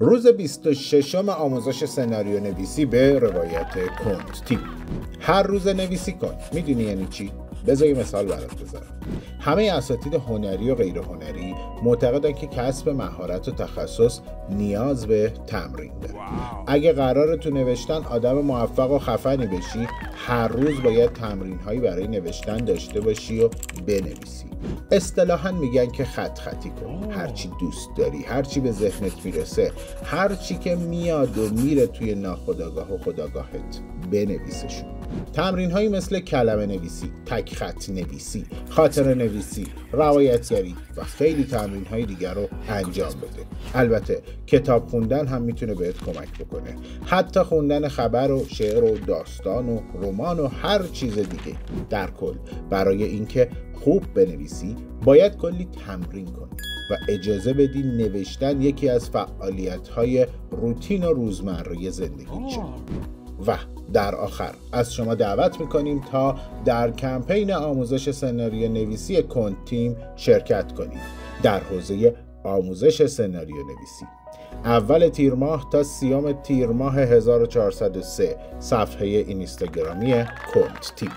روز 26 آموزش سناریو نویسی به روایت کند تیم. هر روز نویسی کن. میدونی یعنی چی؟ بذار یه مثال برات بزنم. همه اساتید هنری و غیر هنری معتقدن که کسب مهارت و تخصص نیاز به تمرین داره. اگه قراره تو نوشتن آدم موفق و خفنی بشی، هر روز باید تمرین‌هایی برای نوشتن داشته باشی و بنویسی. اصطلاحاً میگن که خط خطی کن. هرچی دوست داری، هرچی به ذهنت میرسه، هرچی که میاد و میره توی ناخودآگاه و خودآگاهت بنویسشون. تمرین‌هایی مثل کلمه نویسی، تک خط نویسی، خاطره نویسی، روایتگری و خیلی تمرین‌های دیگر رو انجام بده. البته کتاب خوندن هم میتونه بهت کمک بکنه. حتی خوندن خبر و شعر و داستان و رمان و هر چیز دیگه. در کل برای اینکه خوب بنویسی باید کلی تمرین کنی و اجازه بدی نوشتن یکی از فعالیت‌های روتین و روزمره زندگی شه. و در آخر از شما دعوت میکنیم تا در کمپین آموزش سناریو نویسی کند تیم شرکت کنید در حوزه آموزش سناریو نویسی. اول تیر ماه تا 30 تیر ماه 1403 صفحه اینستاگرامی کند تیم.